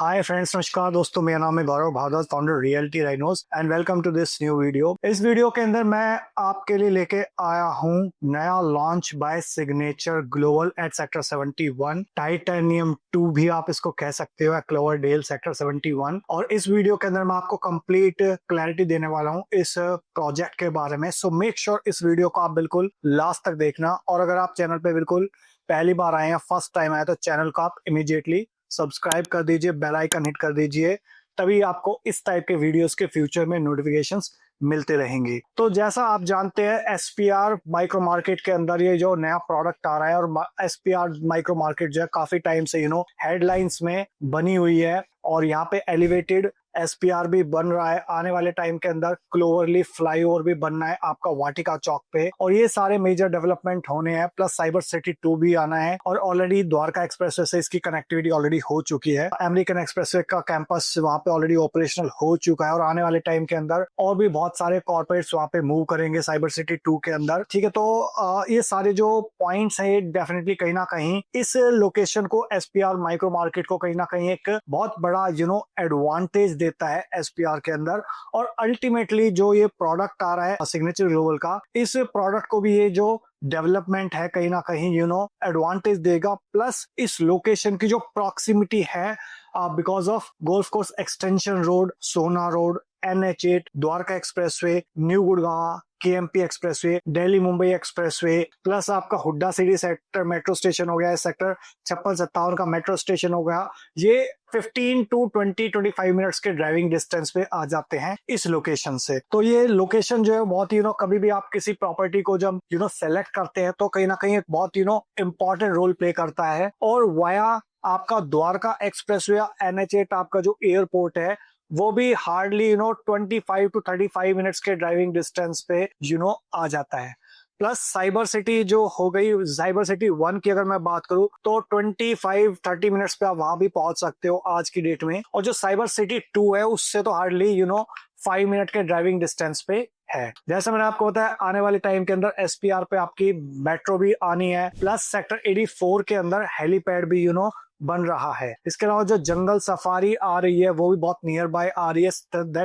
Hi friends, नमस्कार दोस्तों। मेरा नाम है Gaurav Bharadwaj, founder reality rhinos and welcome to this new video. इस वीडियो के अंदर मैं आपके लिए लेके आया हूँ नया launch by Signature Global at sector 71, titanium 2 भी आप इसको कह सकते हो, क्लोवरडेल सेक्टर 71। और इस वीडियो के अंदर मैं आपको कंप्लीट क्लैरिटी देने वाला हूँ इस प्रोजेक्ट के बारे में। सो मेक श्योर इस वीडियो को आप बिल्कुल लास्ट तक देखना। और अगर आप चैनल पे बिल्कुल पहली बार आए हैं, फर्स्ट टाइम आए, तो चैनल को आप इमीडिएटली सब्सक्राइब कर दीजिए, बेल आइकन हिट कर दीजिए, तभी आपको इस टाइप के वीडियोस के फ्यूचर में नोटिफिकेशंस मिलते रहेंगी। तो जैसा आप जानते हैं, एसपीआर माइक्रो मार्केट के अंदर ये जो नया प्रोडक्ट आ रहा है, और एसपीआर माइक्रो मार्केट जो है काफी टाइम से हेडलाइंस में बनी हुई है, और यहाँ पे एलिवेटेड एसपीआर भी बन रहा है। आने वाले टाइम के अंदर क्लोवरलीफ फ्लाईओवर भी बनना है आपका वाटिका चौक पे, और ये सारे मेजर डेवलपमेंट होने हैं। प्लस साइबर सिटी 2 भी आना है, और ऑलरेडी द्वारका एक्सप्रेसवे से इसकी कनेक्टिविटी ऑलरेडी हो चुकी है। अमेरिकन एक्सप्रेसवे का कैंपस वहां पे ऑलरेडी ऑपरेशनल हो चुका है, और आने वाले टाइम के अंदर और भी बहुत सारे कॉर्पोरेट्स वहां पे मूव करेंगे साइबर सिटी 2 के अंदर। ठीक है, तो ये सारे जो पॉइंट्स है डेफिनेटली कहीं ना कहीं इस लोकेशन को, एसपीआर माइक्रो मार्केट को कहीं ना कहीं एक बहुत बड़ा एडवांटेज देता है एसपीआर के अंदर। और अल्टीमेटली जो ये प्रोडक्ट आ रहा है सिग्नेचर ग्लोबल का, इस प्रोडक्ट को भी ये जो डेवलपमेंट है कहीं ना कहीं एडवांटेज देगा। प्लस इस लोकेशन की जो प्रॉक्सिमिटी है, because of golf course extension road, Sohna road, NH8, Dwarka expressway, new Gurgaon KMP expressway, Delhi Mumbai expressway, plus आपका Huda city sector metro station हो गया, सेक्टर 56-57 का मेट्रो स्टेशन हो गया। ये 15 to 20-25 मिनट्स के ड्राइविंग डिस्टेंस पे आ जाते हैं इस लोकेशन से। तो ये लोकेशन जो है बहुत कभी भी आप किसी प्रॉपर्टी को जब सेलेक्ट करते हैं, तो कहीं ना कहीं एक बहुत इंपॉर्टेंट रोल प्ले करता है। और वाया आपका द्वारका एक्सप्रेसवे या NH8 आपका जो एयरपोर्ट है, वो भी हार्डली 25 to 35 मिनट्स के ड्राइविंग डिस्टेंस पे आ जाता है। प्लस साइबर सिटी जो हो गई, साइबर सिटी 1 की अगर मैं बात करूं, तो 25-30 मिनट्स पे आप वहां भी पहुंच सकते हो आज की डेट में। और जो साइबर सिटी 2 है, उससे तो हार्डली 5 मिनट के ड्राइविंग डिस्टेंस पे है। जैसे मैंने आपको बताया, आने वाले टाइम के अंदर एसपीआर पे आपकी मेट्रो भी आनी है। प्लस सेक्टर 84 के अंदर हेलीपैड भी बन रहा है। इसके अलावा जो जंगल सफारी आ रही है, वो भी बहुत नियर बाय आ रही है।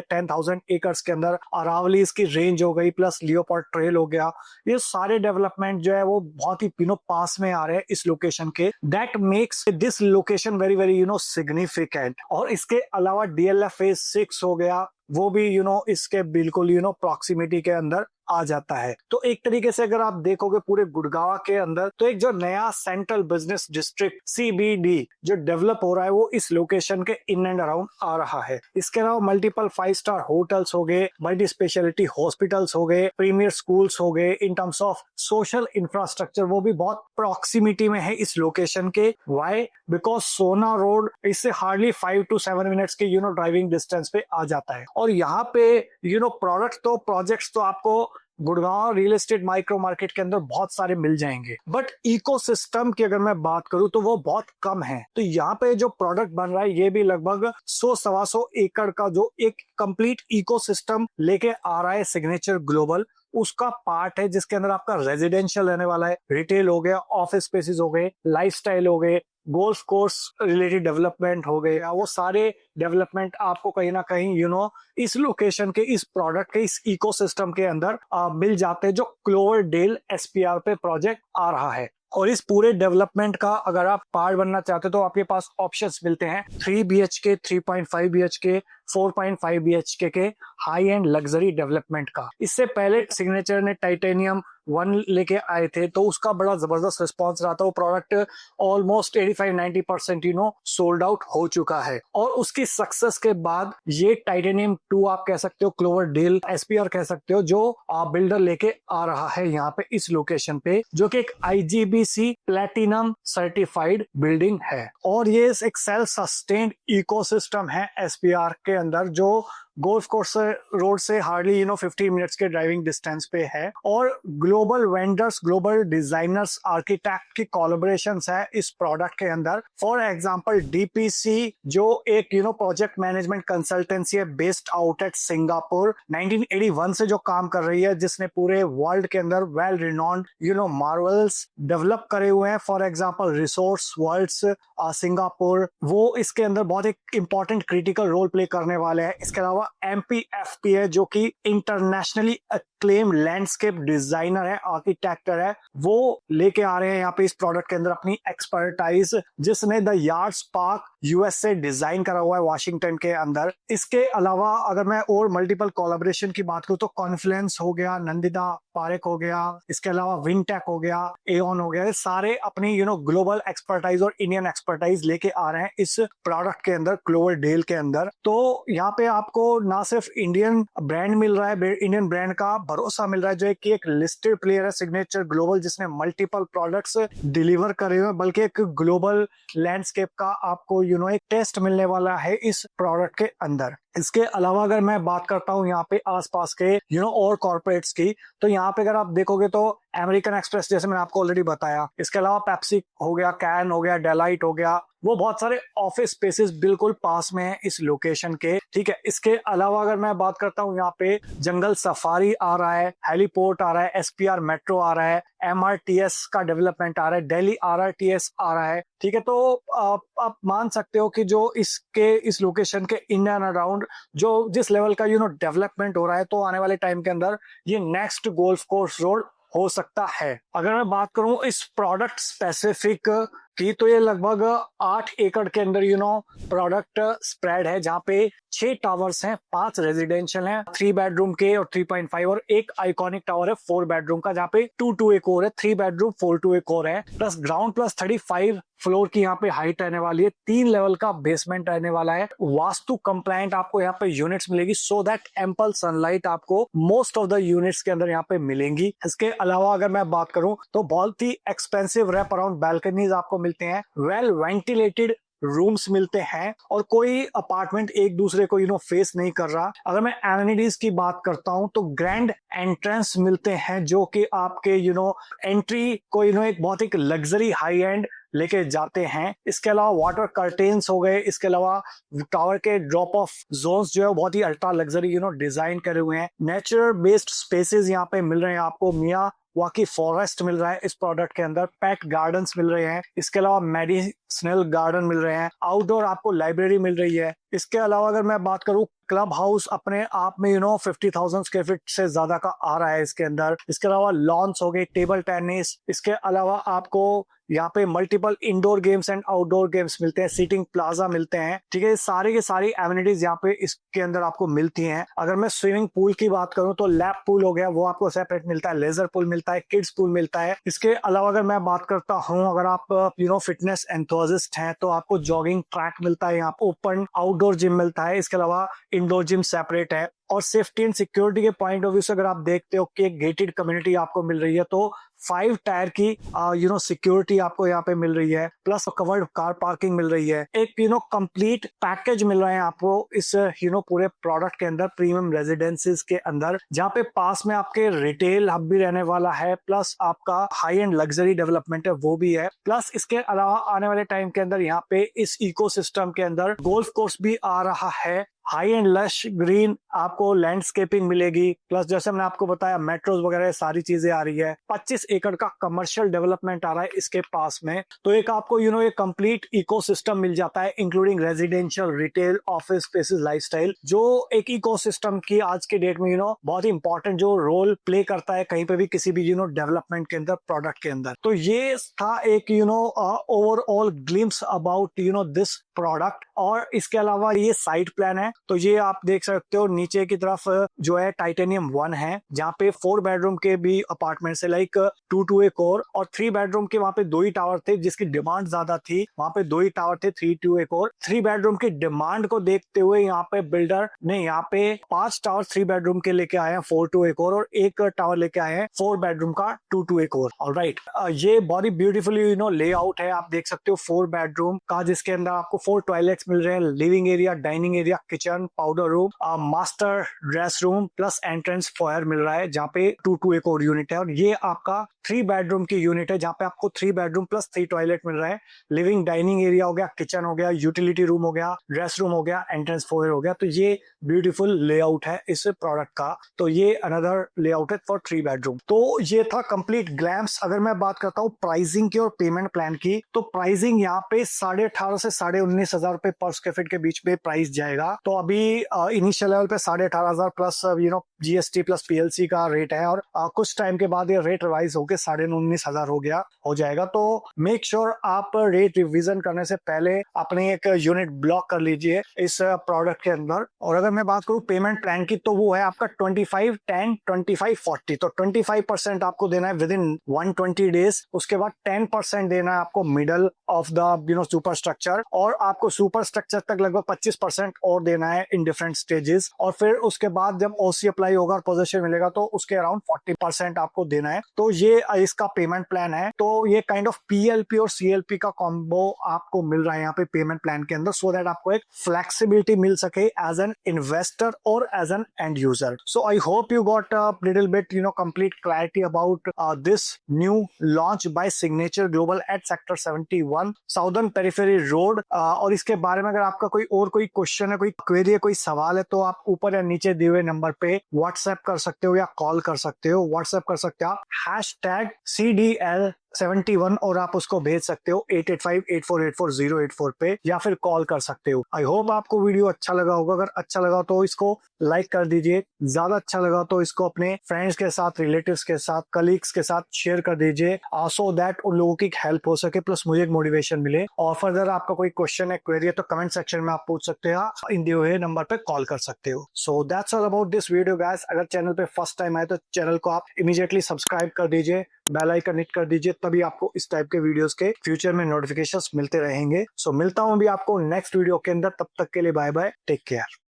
10,000 एकर्स के अंदर अरावली इसकी रेंज हो गई, प्लस लियोपार्ड ट्रेल हो गया। ये सारे डेवलपमेंट जो है वो बहुत ही पास में आ रहे हैं इस लोकेशन के। That makes this location very very significant. और इसके अलावा DLF फेज 6 हो गया, वो भी इसके बिल्कुल प्रॉक्सिमिटी के अंदर आ जाता है। तो एक तरीके से अगर आप देखोगे पूरे गुड़गांव के अंदर, तो एक जो नया सेंट्रल बिजनेस डिस्ट्रिक्ट CBD जो डेवलप हो रहा है, वो इस लोकेशन के इन एंड अराउंड आ रहा है। इसके अलावा मल्टीपल 5 स्टार होटल्स हो गए, मल्टी स्पेशलिटी हॉस्पिटल्स हो गए, प्रीमियर स्कूल्स हो गए, in terms of social infrastructure वो भी बहुत प्रॉक्सिमिटी में है इस लोकेशन के। वाई? बिकॉज सोना रोड इससे हार्डली 5 to 7 मिनट्स के ड्राइविंग डिस्टेंस पे आ जाता है। और यहाँ पे प्रोजेक्ट्स तो आपको Gurgaon real estate micro market के अंदर बहुत सारे मिल जाएंगे, बट इकोसिस्टम की अगर मैं बात करूं तो वो बहुत कम है। तो यहाँ पे जो प्रोडक्ट बन रहा है, ये भी लगभग 100-125 एकड़ का जो एक कंप्लीट इकोसिस्टम लेके आ रहा है सिग्नेचर ग्लोबल, उसका पार्ट है, जिसके अंदर आपका रेजिडेंशियल रहने वाला है, रिटेल हो गया, ऑफिस स्पेसेस हो गए, लाइफस्टाइल हो गए, गोल्फ कोर्स रिलेटेड डेवलपमेंट हो गए। वो सारे डेवलपमेंट आपको कहीं ना कहीं इस लोकेशन के, इस प्रोडक्ट के, इस इकोसिस्टम के अंदर मिल जाते हैं, जो क्लोवरडेल एसपीआर पे प्रोजेक्ट आ रहा है। और इस पूरे डेवलपमेंट का अगर आप पार्ट बनना चाहते हो, तो आपके पास ऑप्शंस मिलते हैं 3 BHK, 3.5 BHK, 4.5 BHK के हाई एंड लग्जरी डेवलपमेंट का। इससे पहले सिग्नेचर ने टाइटेनियम 1 लेके आए थे, तो उसका बड़ा जबरदस्त रिस्पॉन्स रहा था। वो प्रोडक्ट ऑलमोस्ट 85-90% सोल्ड आउट हो चुका है। और उसकी सक्सेस के बाद ये टाइटेनियम 2 आप कह सकते हो, क्लोवरडेल एसपीआर कह सकते हो, जो बिल्डर लेके आ रहा है यहाँ पे इस लोकेशन पे, जो कि एक IGBC प्लेटिनम सर्टिफाइड बिल्डिंग है। और ये एक सेल्फ सस्टेन्ड इकोसिस्टम है एसपीआर के अंदर, जो गोल्फ कोर्स रोड से हार्डली 15 मिनट्स के ड्राइविंग डिस्टेंस पे है, और global vendors, global designers, architect की कोलैबोरेशंस है इस प्रोडक्ट के अंदर। फॉर एग्जांपल डीपीसी जो एक प्रोजेक्ट मैनेजमेंट कंसल्टेंसी है बेस्ड आउट एट सिंगापुर, 1981 से जो काम कर रही है, जिसने पूरे वर्ल्ड के अंदर वेल रिनॉन्ड मार्वल्स डेवलप करे हुए हैं। For example resource worlds Singapore, वो इसके अंदर बहुत एक इंपॉर्टेंट क्रिटिकल रोल प्ले करने वाले हैं। इसके अलावा एमपीएफपी है जो कि इंटरनेशनली क्लेम लैंडस्केप डिजाइनर है, आर्किटेक्टर है, वो लेके आ रहे हैं यहाँ पे इस प्रोडक्ट के अंदर अपनी एक्सपर्टाइज, जिसने द यार्ड्स पार्क यूएस से डिजाइन करा हुआ है वाशिंगटन के अंदर। इसके अलावा अगर मैं और मल्टीपल कोलैबोरेशन की बात करूं तो कॉन्फ्लुएंस हो गया, नंदिता पारेख हो गया, इसके अलावा विनटेक हो गया, एओन हो गया, ये सारे अपनी ग्लोबल एक्सपर्टाइज और इंडियन एक्सपर्टाइज लेके आ रहे हैं इस प्रोडक्ट के अंदर, क्लोवर डेल के अंदर। तो यहाँ पे आपको ना सिर्फ इंडियन ब्रांड मिल रहा है, इंडियन ब्रांड का भरोसा मिल रहा है, जो एक लिस्टेड प्लेयर है सिग्नेचर ग्लोबल, जिसने मल्टीपल प्रोडक्ट्स डिलीवर करे हुए, बल्कि एक ग्लोबल लैंडस्केप का आपको एक टेस्ट मिलने वाला है इस प्रोडक्ट के अंदर। इसके अलावा अगर मैं बात करता हूँ यहाँ पे आसपास के और कॉर्पोरेट्स की, तो यहाँ पे अगर आप देखोगे तो अमेरिकन एक्सप्रेस, जैसे मैंने आपको ऑलरेडी बताया, इसके अलावा पेप्सी हो गया, कैन हो गया, डेलाइट हो गया, वो बहुत सारे ऑफिस स्पेसेस बिल्कुल पास में है इस लोकेशन के, ठीक है। इसके अलावा अगर मैं बात करता हूँ यहाँ पे जंगल सफारी आ रहा है, हेलीपोर्ट आ रहा है, एसपीआर मेट्रो आ रहा है, एमआरटीएस का डेवलपमेंट आ रहा है, दिल्ली आरआरटीएस आ रहा है, ठीक है। तो आप मान सकते हो कि जो इस लोकेशन के इन एंड अराउंड जो जिस लेवल का डेवलपमेंट हो रहा है, तो आने वाले टाइम के अंदर ये नेक्स्ट गोल्फ कोर्स रोड हो सकता है। अगर मैं बात करूं इस प्रोडक्ट स्पेसिफिक की, तो ये लगभग 8 एकड़ के अंदर प्रोडक्ट स्प्रेड है, जहाँ पे 6 टावर्स हैं, 5 रेजिडेंशियल हैं, 3 बेडरूम के और 3.5, और एक आइकॉनिक टावर है 4 बेडरूम का, जहाँ पे 2 एक और है, 3 बेडरूम 4 एक और है, प्लस ग्राउंड प्लस 35 फ्लोर की यहाँ पे हाइट रहने वाली है, 3 लेवल का बेसमेंट रहने वाला है, वास्तु कंप्लायंट आपको यहाँ पे यूनिट्स मिलेगी, सो दैट एम्पल सनलाइट आपको मोस्ट ऑफ द यूनिट्स के अंदर यहाँ पे मिलेंगी। इसके अलावा अगर मैं बात करूं तो बहुत ही एक्सपेंसिव रैप अराउंड बैल्कनीज आपको मिलते हैं, वेल वेंटिलेटेड रूम्स मिलते हैं, और कोई अपार्टमेंट एक दूसरे को फेस नहीं कर रहा। अगर मैं एमिनिटीज की बात करता हूं तो ग्रैंड एंट्रेंस मिलते हैं, जो कि आपके एंट्री को एक बहुत एक लग्जरी हाई एंड लेके जाते हैं। इसके अलावा वाटर कर्टेन्स हो गए, इसके अलावा टावर के ड्रॉप ऑफ जोन्स जो है बहुत ही अल्ट्रा लग्जरी डिजाइन करे हुए हैं। नेचुरल बेस्ड स्पेसेस यहाँ पे मिल रहे हैं आपको, मियाँ वाकी फॉरेस्ट मिल रहा है इस प्रोडक्ट के अंदर, पेट गार्डन्स मिल रहे हैं, इसके अलावा मेडिसिनल गार्डन मिल रहे हैं, आउटडोर आपको लाइब्रेरी मिल रही है। इसके अलावा अगर मैं बात करूं क्लब हाउस अपने आप में 50,000 स्क्वायर फीट से ज्यादा का आ रहा है इसके अंदर। इसके अलावा लॉन्स हो गए, टेबल टेनिस, इसके अलावा आपको यहाँ पे multiple indoor games and outdoor games मिलते हैं, सीटिंग प्लाजा मिलते हैं, ठीक है। सारी के सारी एमिनिटीज यहाँ पे इसके अंदर आपको मिलती हैं। अगर मैं स्विमिंग पूल की बात करूं तो लैप पूल हो गया, वो आपको सेपरेट मिलता है, लेजर पूल मिलता है, किड्स पूल मिलता है। इसके अलावा अगर मैं बात करता हूं, अगर आप फिटनेस एंथुसिस्ट हैं तो आपको जॉगिंग ट्रैक मिलता है, यहाँ ओपन आउटडोर जिम मिलता है, इसके अलावा इंडोर जिम सेपरेट है। और सेफ्टी एंड सिक्योरिटी के पॉइंट ऑफ व्यू से अगर आप देखते हो कि एक गेटेड कम्युनिटी आपको मिल रही है, तो 5 टायर की सिक्योरिटी आपको यहाँ पे मिल रही है, प्लस कवर्ड कार पार्किंग मिल रही है, एक कंप्लीट पैकेज मिल रहा है आपको इस पूरे प्रोडक्ट के अंदर, प्रीमियम रेजिडेंसीज के अंदर, जहाँ पे पास में आपके रिटेल हब भी रहने वाला है, प्लस आपका हाई एंड लग्जरी डेवलपमेंट है वो भी है। प्लस इसके अलावा आने वाले टाइम के अंदर यहाँ पे इस इकोसिस्टम के अंदर गोल्फ कोर्स भी आ रहा है, हाई एंड लश ग्रीन आपको लैंडस्केपिंग मिलेगी, प्लस जैसे मैंने आपको बताया मेट्रोज वगैरह सारी चीजें आ रही है। 25 एकड़ का कमर्शियल डेवलपमेंट आ रहा है इसके पास में, तो एक आपको ये कंप्लीट इकोसिस्टम मिल जाता है, including residential, retail, office spaces, lifestyle, जो एक इकोसिस्टम की आज के डेट में बहुत ही इंपॉर्टेंट जो रोल प्ले करता है कहीं पे भी किसी भी डेवलपमेंट के अंदर, प्रोडक्ट के अंदर। तो ये था एक overall glimpse about this product. और इसके अलावा ये साइड प्लान है, तो ये आप देख सकते हो नीचे की तरफ जो है टाइटेनियम 1 है, जहाँ पे 4 बेडरूम के भी अपार्टमेंट्स है, लाइक 2 एक और 3 बेडरूम के वहाँ पे 2 ही टावर थे, जिसकी डिमांड ज्यादा थी, वहाँ पे 2 ही टावर थे, 3 एक और। 3 बेडरूम की डिमांड को देखते हुए यहाँ पे बिल्डर ने यहाँ पे 5 टावर 3 बेडरूम के लेके आए हैं, 4 एक और एक टावर लेके आए हैं 4 बेडरूम का 2 एक और। ऑलराइट, ये बहुत ब्यूटीफुली लेआउट है, आप देख सकते हो 4 बेडरूम का, जिसके अंदर आपको 4 टॉयलेट्स मिल रहे हैं, living area, dining area, kitchen kitchen, powder room, master dress room plus entrance foyer मिल रहा है, जहाँ पे 2 एक और यूनिट है। और ये आपका 3 बेडरूम की यूनिट है, जहाँ पे आपको 3 बेडरूम प्लस 3 टॉयलेट मिल रहा है। लिविंग डाइनिंग एरिया हो गया, किचन हो गया, यूटिलिटी रूम हो गया, ड्रेस रूम हो गया, एंट्रेंस फॉयर हो गया। तो ये ब्यूटीफुल लेआउट है इस प्रोडक्ट का। तो ये अनदर लेआउट है फॉर 3 बेडरूम। तो ये था कंप्लीट ग्लैम्स। अगर मैं बात करता हूँ प्राइसिंग की और पेमेंट प्लान की, तो प्राइसिंग यहाँ पे 18,500 से 19,500 रुपए पर स्क्वायर फीट के बीच में प्राइस जाएगा। तो अभी इनिशियल लेवल पे 18,500 प्लस जीएसटी प्लस पीएलसी का रेट है, और कुछ टाइम के बाद ये रेट रिवाइज होकर 19,500 हो जाएगा। तो मेक श्योर आप रेट रिवीजन करने से पहले अपने एक यूनिट ब्लॉक कर लीजिए इस प्रोडक्ट के अंदर। और अगर मैं बात करूं पेमेंट प्लान की, तो वो है आपका 25, 10, 25, 40। तो 25% आपको देना है विद इन 120 डेज, उसके बाद 10% देना है आपको middle of the super structure, और आपको सुपर स्ट्रक्चर तक लगभग 25% और देना है इन डिफरेंट स्टेजेस। और फिर उसके बाद जब ओसी अप्लाई होगा और पोजेशन मिलेगा, तो उसके अराउंड 40% आपको देना है। तो ये इसका पेमेंट प्लान है। तो ये काइंड ऑफ पीएलपी और सीएलपी का कॉम्बो आपको मिल रहा है यहाँ पे पेमेंट प्लान के अंदर, सो दैट आपको एक फ्लेक्सिबिलिटी मिल सके एज एन इन्वेस्टर और as an end user. So I hope you got a little bit complete clarity about this new launch by Signature Global at Sector 71 Southern Periphery Road। और इसके बारे में अगर आपका कोई क्वेश्चन है, कोई क्वेरी है, कोई सवाल है, तो आप ऊपर या नीचे दिए हुए नंबर पे व्हाट्सएप कर सकते हो या कॉल कर सकते हो। व्हाट्सएप कर सकते हो #CDL71 और आप उसको भेज सकते हो 8858484084 पे, या फिर कॉल कर सकते हो। आई होप आपको वीडियो अच्छा लगा होगा। अगर अच्छा लगा तो इसको लाइक कर दीजिए, ज्यादा अच्छा लगा तो इसको अपने फ्रेंड्स के साथ, रिलेटिव्स के साथ, कलीग्स के साथ शेयर कर दीजिए, सो दैट उन लोगों की हेल्प हो सके, प्लस मुझे एक मोटिवेशन मिले। और फर्दर आपका कोई क्वेश्चन है, क्वेरी है, तो कमेंट सेक्शन में आप पूछ सकते हो, इन दिए हुए नंबर पे कॉल कर सकते हो। So that's all about this video guys. अगर चैनल पे फर्स्ट टाइम आए तो चैनल को आप इमीडिएटली सब्सक्राइब कर दीजिए, बेल आइकन हिट कर दीजिए, तभी आपको इस टाइप के वीडियोस के फ्यूचर में नोटिफिकेशंस मिलते रहेंगे। सो मिलता हूं अभी आपको नेक्स्ट वीडियो के अंदर, तब तक के लिए बाय बाय, टेक केयर।